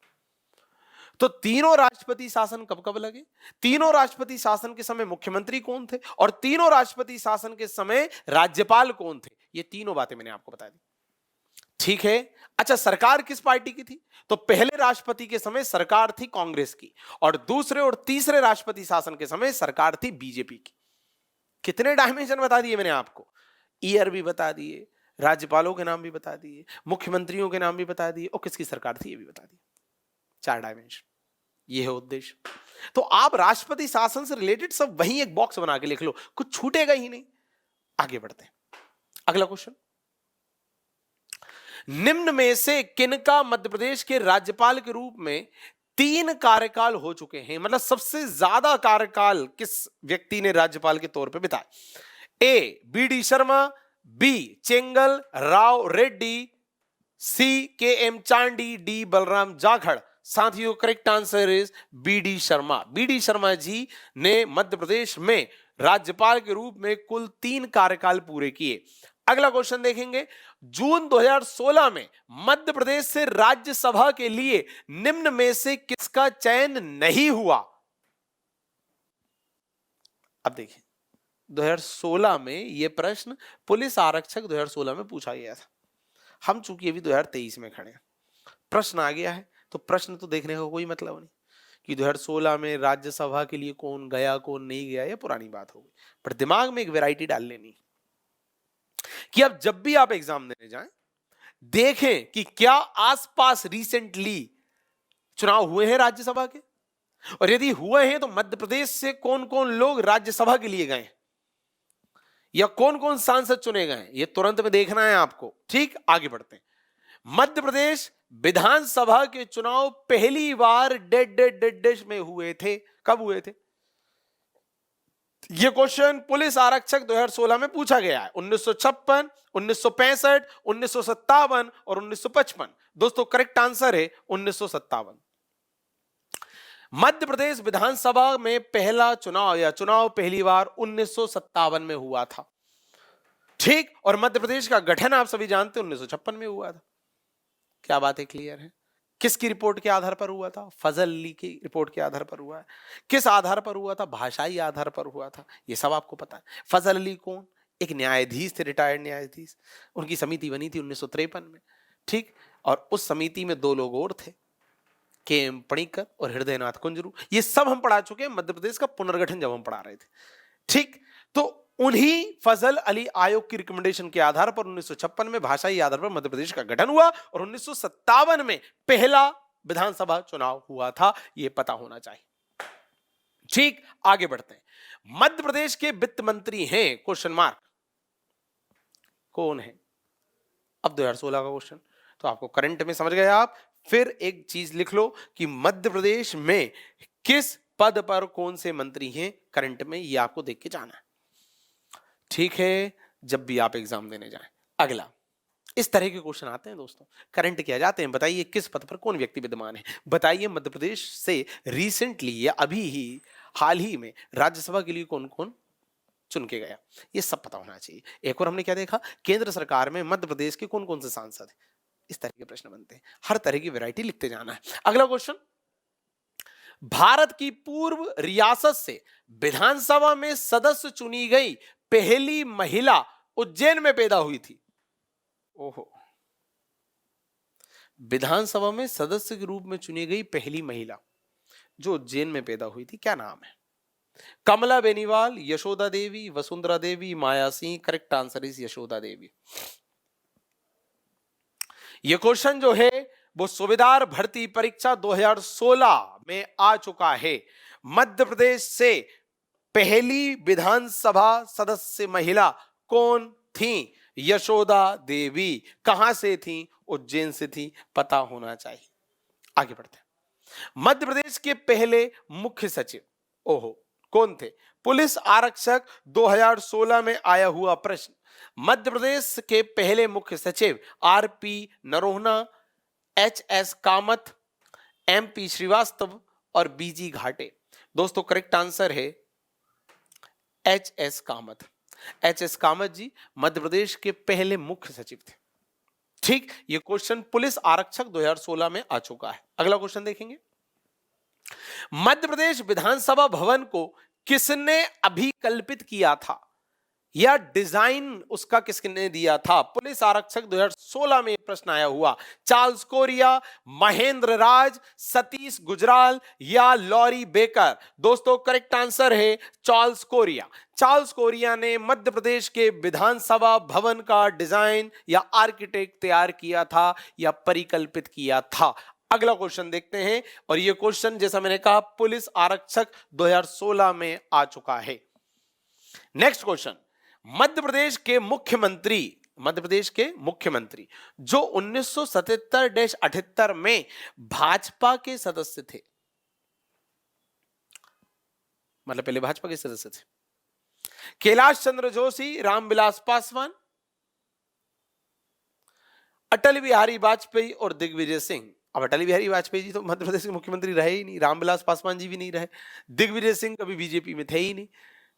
तो तीनों राष्ट्रपति शासन कब कब लगे? तीनों राष्ट्रपति शासन के समय मुख्यमंत्री कौन थे और तीनों राष्ट्रपति शासन के समय राज्यपाल कौन थे? ये तीनों बातें मैंने आपको बता दी, ठीक है। अच्छा, सरकार किस पार्टी की थी? तो पहले राष्ट्रपति के समय सरकार थी कांग्रेस की और दूसरे और तीसरे राष्ट्रपति शासन के समय सरकार थी बीजेपी की। कितने डायमेंशन बता दिए मैंने आपको, ईयर भी बता दिए, राज्यपालों के नाम भी बता दिए, मुख्यमंत्रियों के नाम भी बता दिए और किसकी सरकार थी ये भी बता दिया। 4 डायमेंशन, ये है उद्देश्य। तो आप राष्ट्रपति शासन से रिलेटेड सब वही एक बॉक्स बना के लिख लो, कुछ छूटेगा ही नहीं। आगे बढ़ते हैं, अगला क्वेश्चन। निम्न में से किनका मध्य प्रदेश के राज्यपाल के रूप में 3 कार्यकाल हो चुके हैं? मतलब सबसे ज्यादा कार्यकाल किस व्यक्ति ने राज्यपाल के तौर पर बिताया? A B D. Sharma, B Chengal Rao Reddy, C K M. Chandi, D Balram Jakhar. साथियों correct answer is B D. Sharma. B D. Sharma ji ने मध्य प्रदेश में राज्यपाल के रूप में कुल 3 कार्यकाल पूरे किए। अगला क्वेश्चन देखेंगे। जून 2016 में मध्य प्रदेश से राज्यसभा के लिए निम्न में से किसका चयन नहीं हुआ? अब देखिए, 2016 में यह प्रश्न पुलिस आरक्षक 2016 में पूछा गया था। हम चूंकि अभी 2023 में खड़े हैं, प्रश्न आ गया है तो प्रश्न तो देखने का कोई मतलब नहीं कि 2016 में राज्यसभा के लिए कौन गया कौन नहीं गया, यह पुरानी बात हो गई। पर दिमाग में एक वैरायटी डाल लेनी कि अब जब भी आप एग्जाम देने जाएं, देखें कि क्या आसपास रिसेंटली चुनाव हुए हैं राज्यसभा के, और यदि हुए हैं तो मध्य प्रदेश से कौन कौन लोग राज्यसभा के लिए गए या कौन कौन सांसद चुने गए, ये तुरंत में देखना है आपको, ठीक। आगे बढ़ते हैं। मध्य प्रदेश विधानसभा के चुनाव पहली बार डेड में हुए थे। कब हुए थे? यह क्वेश्चन पुलिस आरक्षक 2016 में पूछा गया है। 1956, 1965, 1957 और 1955। दोस्तों करेक्ट आंसर है 1957। मध्य प्रदेश विधानसभा में पहला चुनाव या चुनाव पहली बार 1957 में हुआ था, ठीक। और मध्य प्रदेश का गठन आप सभी जानते हैं 1956 में हुआ था। क्या बात है, क्लियर है? किसकी रिपोर्ट के आधार पर हुआ था? फजल अली की रिपोर्ट के आधार पर हुआ है। किस आधार पर हुआ था? भाषाई आधार पर हुआ था। ये सब आपको पता है। फजल अली कौन? एक न्यायाधीश थे, रिटायर्ड न्यायाधीश। उनकी समिति बनी थी 1953 में, ठीक। और उस समिति में 2 लोग और थे, के.एम. पणिकर और हृदयनाथ कुंजरू। ये सब हम पढ़ा चुके हैं मध्य प्रदेश का पुनर्गठन जब हम पढ़ा रहे थे, ठीक। तो उन्हीं फजल अली आयोग की रिकमेंडेशन के आधार पर 1956 में भाषाई आधार पर मध्य प्रदेश का गठन हुआ और 1957 में पहला विधानसभा चुनाव हुआ था, यह पता होना चाहिए। ठीक, आगे बढ़ते हैं। मध्य प्रदेश के वित्त मंत्री हैं क्वेश्चन मार्क, कौन है? अब 2016 का क्वेश्चन, तो आपको करंट में समझ गए आप। फिर एक चीज लिख लो कि मध्य प्रदेश में किस पद पर कौन से मंत्री हैं करंट में, ये आपको देख के जाना है। ठीक है, जब भी आप एग्जाम देने जाएं। अगला, इस तरह के क्वेश्चन आते हैं दोस्तों, करंट किया जाते हैं। बताइए किस पद पर कौन व्यक्ति विद्यमान है। बताइए मध्य प्रदेश से रिसेंटली या अभी ही हाल ही में राज्यसभा के लिए कौन कौन चुन के गया, ये सब पता होना चाहिए। एक और हमने क्या देखा, केंद्र सरकार में मध्य प्रदेश के कौन कौन से सांसद हैं। इस तरह के प्रश्न बनते हैं, हर तरह की वैरायटी लिखते जाना है। अगला क्वेश्चन, भारत की पूर्व रियासत से विधानसभा में सदस्य चुनी गई पहली महिला उज्जैन में पैदा हुई थी। ओहो, विधानसभा में सदस्य के रूप में चुनी गई पहली महिला जो उज्जैन में पैदा हुई थी, क्या नाम है? Kamla Beniwal, Yashoda Devi, Vasundhara Devi, Maya Singh. Correct answer is Yashoda Devi. यह क्वेश्चन जो है वो सूबेदार भर्ती परीक्षा 2016 में आ चुका है। मध्य प्रदेश से पहली विधानसभा सदस्य महिला कौन थी? यशोदा देवी। कहां से थी? उज्जैन से थी, पता होना चाहिए। आगे बढ़ते हैं। मध्य प्रदेश के पहले मुख्य सचिव ओहो कौन थे? पुलिस आरक्षक 2016 में आया हुआ प्रश्न। मध्य प्रदेश के पहले मुख्य सचिव R P Noronha, H S Kamat, M P Shrivastava और बीजी घाटे। दोस्तों करेक्ट आंसर है एचएस कामत। एचएस कामत जी मध्य प्रदेश के पहले मुख्य सचिव थे। ठीक, ये क्वेश्चन पुलिस आरक्षक 2016 में आ चुका है। अगला क्वेश्चन देखेंगे, मध्य प्रदेश विधानसभा भवन को किसने अभिकल्पित किया था या डिजाइन उसका किसने दिया था? पुलिस आरक्षक 2016 में प्रश्न आया हुआ। चार्ल्स कोरिया, महेंद्र राज, सतीश गुजराल या लॉरी बेकर। दोस्तों करेक्ट आंसर है चार्ल्स कोरिया। चार्ल्स कोरिया ने मध्य प्रदेश के विधानसभा भवन का डिजाइन या आर्किटेक्ट तैयार किया था या परिकल्पित किया था। अगला क्वेश्चन देखते हैं, और यह क्वेश्चन जैसा मैंने कहा पुलिस आरक्षक 2016 में आ चुका है। नेक्स्ट क्वेश्चन, मध्य प्रदेश के मुख्यमंत्री जो 1977-78 में भाजपा के सदस्य थे, मतलब पहले भाजपा के सदस्य थे, कैलाश चंद्र जोशी, रामविलास पासवान, अटल बिहारी वाजपेयी और दिग्विजय सिंह। अब अटल बिहारी वाजपेयी जी तो मध्य प्रदेश के मुख्यमंत्री रहे ही नहीं, रामविलास पासवान जी भी नहीं रहे, दिग्विजय सिंह कभी बीजेपी में थे ही नहीं,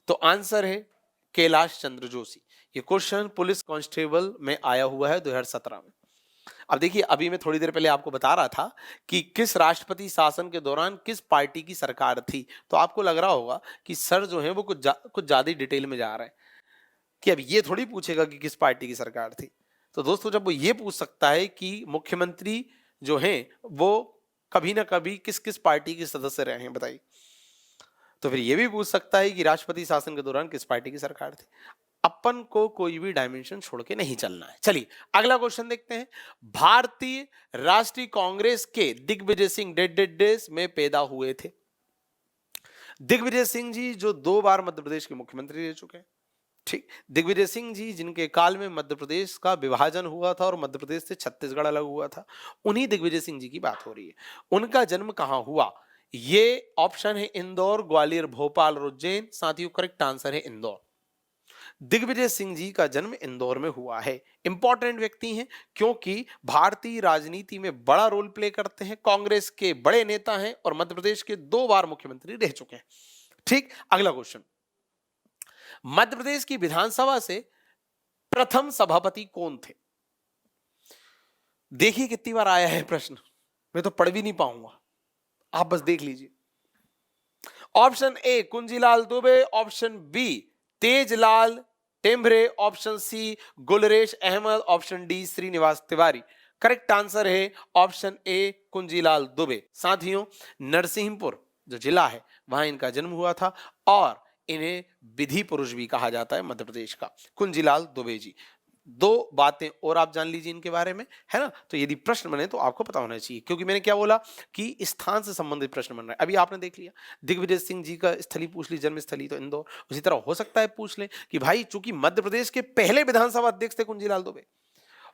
तो आंसर है कैलाश चंद्र जोशी। ये क्वेश्चन पुलिस कांस्टेबल में आया हुआ है 2017 में। अब देखिए, अभी मैं थोड़ी देर पहले आपको बता रहा था कि किस राष्ट्रपति शासन के दौरान किस पार्टी की सरकार थी, तो आपको लग रहा होगा कि सर जो है वो कुछ ज्यादा डिटेल में जा रहे हैं कि अब ये थोड़ी पूछेगा कि किस पार्टी की सरकार थी। तो दोस्तों जब वो ये पूछ सकता है कि मुख्यमंत्री जो हैं वो कभी ना कभी किस किस पार्टी के सदस्य रहे हैं बताइए, तो फिर ये भी पूछ सकता है कि राष्ट्रपति शासन के दौरान किस पार्टी की सरकार थी। अपन को कोई भी डायमेंशन छोड़ के नहीं चलना है। चलिए अगला क्वेश्चन देखते हैं। भारतीय राष्ट्रीय कांग्रेस के दिग्विजय सिंह डेड में पैदा हुए थे। दिग्विजय सिंह जी जो 2 बार मध्य प्रदेश के मुख्यमंत्री रह चुके हैं। ठीक, दिग्विजय सिंह जी जिनके काल में मध्य प्रदेश का विभाजन हुआ था और मध्य प्रदेश से छत्तीसगढ़ अलग हुआ था, उन्हीं दिग्विजय सिंह जी की बात हो रही है। उनका जन्म कहां हुआ? ये ऑप्शन है इंदौर, ग्वालियर, भोपाल और उज्जैन। साथियों करेक्ट आंसर है इंदौर। दिग्विजय सिंह जी का जन्म इंदौर में हुआ है। इंपॉर्टेंट व्यक्ति हैं क्योंकि भारतीय राजनीति में बड़ा रोल प्ले करते हैं, कांग्रेस के बड़े नेता हैं और मध्य प्रदेश के 2 बार मुख्यमंत्री रह चुके हैं। ठीक, अगला क्वेश्चन, मध्य प्रदेश की विधानसभा से प्रथम सभापति कौन थे? देखिए कितनी बार आया है प्रश्न, मैं तो पढ़ भी नहीं पाऊंगा, आप बस देख लीजिए। Option A Kunjilal Dubey, option B Tejlal Tembhare, option C Gulresh Ahmed, option D Shrinivas Tiwari. Correct answer है ऑप्शन ए कुंजीलाल दुबे। साथियों नरसिंहपुर जो जिला है वहां इनका जन्म हुआ था और इन्हें विधि पुरुष भी कहा जाता है मध्य प्रदेश का, कुंजीलाल दुबे जी। दो बातें और आप जान लीजिए इनके बारे में, है ना। तो यदि प्रश्न बने तो आपको पता होना चाहिए, क्योंकि मैंने क्या बोला कि स्थान से संबंधित प्रश्न बन रहा है। अभी आपने देख लिया, दिग्विजय सिंह जी का स्थली पूछ ली, जन्मस्थली तो इंदौर। उसी तरह हो सकता है पूछ ले कि भाई चूंकि मध्य प्रदेश के पहले विधानसभा अध्यक्ष थे कुंजीलाल दुबे,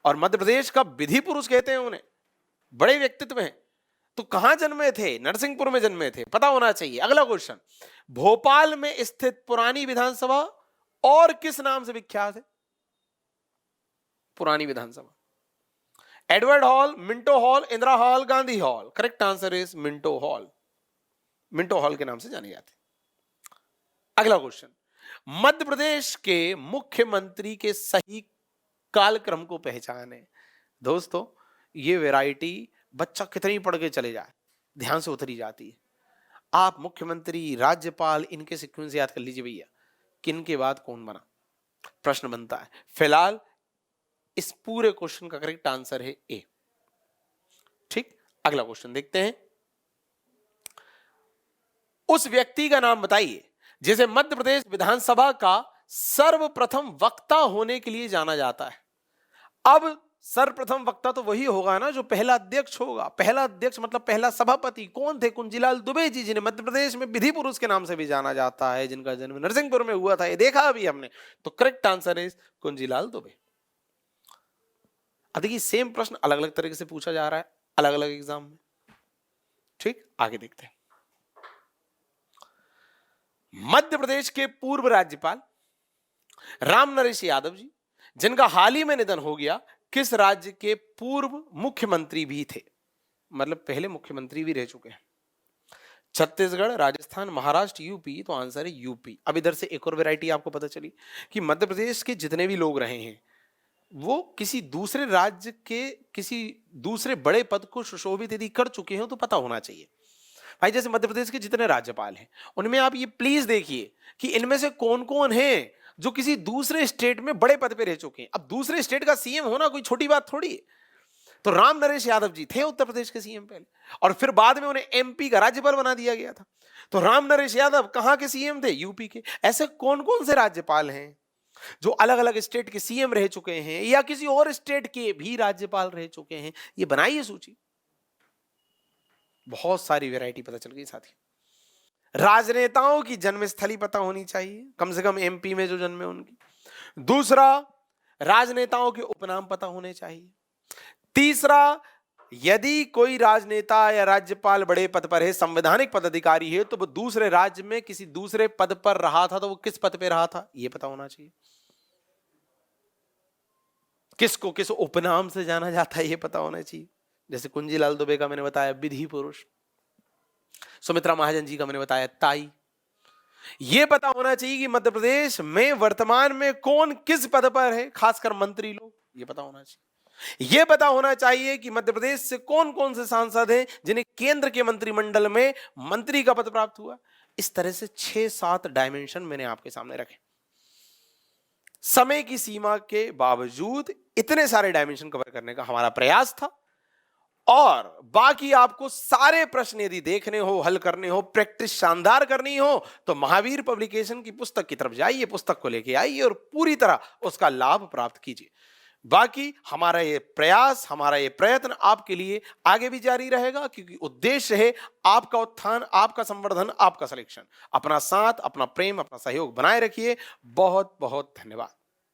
और मध्य प्रदेश का विधि पुरुष कहते हैं उन्हें, बड़े व्यक्तित्व हैं, तो कहां जन्मे थे? नरसिंहपुर में जन्मे थे, पता होना चाहिए। अगला क्वेश्चन, भोपाल में स्थित पुरानी विधानसभा और किस नाम से विख्यात है? पुरानी विधानसभा, Edward Hall, Minto Hall, Indira Hall, Gandhi Hall. Correct answer is Minto Hall. Minto Hall के नाम से जाने जाते। अगला क्वेश्चन, मध्य प्रदेश के मुख्यमंत्री के सही कालक्रम को पहचाने। दोस्तों ये वैरायटी बच्चा कितनी पढ़ के चले जाए ध्यान से उतरी जाती है। आप मुख्यमंत्री, राज्यपाल, इनके सीक्वेंस याद कर लीजिए भैया, किन के बाद कौन बना, प्रश्न बनता है। फिलहाल इस पूरे क्वेश्चन का करेक्ट आंसर है ए। ठीक, अगला क्वेश्चन देखते हैं। उस व्यक्ति का नाम बताइए जिसे मध्य प्रदेश विधानसभा का सर्वप्रथम वक्ता होने के लिए जाना जाता है। अब सर्वप्रथम वक्ता तो वही होगा ना जो पहला अध्यक्ष होगा। पहला अध्यक्ष मतलब पहला सभापति कौन थे? कुंजीलाल दुबे जी, जिन्हें मध्य प्रदेश में विधि पुरुष के नाम से भी जाना जाता है, जिनका जन्म नरसिंहपुर में हुआ था, ये देखा अभी हमने। तो correct answer is Kunjilal Dubey. अब देखिए सेम प्रश्न अलग अलग तरीके से पूछा जा रहा है अलग अलग एग्जाम में। ठीक, आगे देखते हैं। मध्य प्रदेश के पूर्व राज्यपाल राम नरेश यादव जी, जिनका हाल ही में निधन हो गया, किस राज्य के पूर्व मुख्यमंत्री भी थे? मतलब पहले मुख्यमंत्री भी रह चुके हैं। छत्तीसगढ़, राजस्थान, महाराष्ट्र, यूपी। तो आंसर है यूपी। अब इधर से एक और वैरायटी आपको पता चली कि मध्य प्रदेश के जितने भी लोग रहे हैं वो किसी दूसरे राज्य के किसी दूसरे बड़े पद को सुशोभित यदि कर चुके हो तो पता होना चाहिए। भाई जैसे मध्य प्रदेश के जितने राज्यपाल हैं उनमें आप ये प्लीज देखिए कि इनमें से कौन कौन है जो किसी दूसरे स्टेट में बड़े पद पे रह चुके हैं। अब दूसरे स्टेट का सीएम होना कोई छोटी बात थोड़ी है। तो राम नरेश यादव जी थे उत्तर प्रदेश के सीएम पहले, और फिर बाद में उन्हें एमपी का राज्यपाल बना दिया गया था। तो राम नरेश यादव कहां के सीएम थे? यूपी के। ऐसे कौन कौन से राज्यपाल हैं जो अलग अलग स्टेट के सीएम रह चुके हैं या किसी और स्टेट के भी राज्यपाल रह चुके हैं? ये बनाइए सूची। बहुत सारी वैरायटी पता चल गई साथी। राजनेताओं की जन्मस्थली पता होनी चाहिए, कम से कम एमपी में जो जन्मे उनकी। दूसरा, राजनेताओं के उपनाम पता होने चाहिए। तीसरा, यदि कोई राजनेता या राज्यपाल बड़े पद पर है, संवैधानिक पदाधिकारी है, तो वो दूसरे राज्य में किसी दूसरे पद पर रहा था तो वो किस पद पे रहा था यह पता होना चाहिए। किसको किस उपनाम से जाना जाता है यह पता होना चाहिए। जैसे कुंजीलाल दुबे का मैंने बताया विधि पुरुष, सुमित्रा महाजन जी का मैंने बताया ताई। यह पता होना चाहिए कि मध्य प्रदेश में वर्तमान में कौन किस पद पर है, खासकर मंत्री लोग, यह पता होना चाहिए। यह पता होना चाहिए कि मध्य प्रदेश से कौन कौन से सांसद हैं जिन्हें केंद्र के मंत्रिमंडल में मंत्री का पद प्राप्त हुआ। इस तरह से 6-7 डायमेंशन मैंने आपके सामने रखे। समय की सीमा के बावजूद इतने सारे डायमेंशन कवर करने का हमारा प्रयास था, और बाकी आपको सारे प्रश्न यदि देखने हो, हल करने हो, प्रैक्टिस शानदार करनी हो तो महावीर पब्लिकेशन की पुस्तक की तरफ जाइए, पुस्तक को लेके आइए और पूरी तरह उसका लाभ प्राप्त कीजिए। बाकी हमारा ये प्रयास, हमारा ये प्रयत्न आपके लिए आगे भी जारी रहेगा, क्योंकि उद्देश्य है आपका उत्थान, आपका संवर्धन, आपका सिलेक्शन। अपना साथ, अपना प्रेम, अपना सहयोग बनाए रखिए। बहुत बहुत धन्यवाद।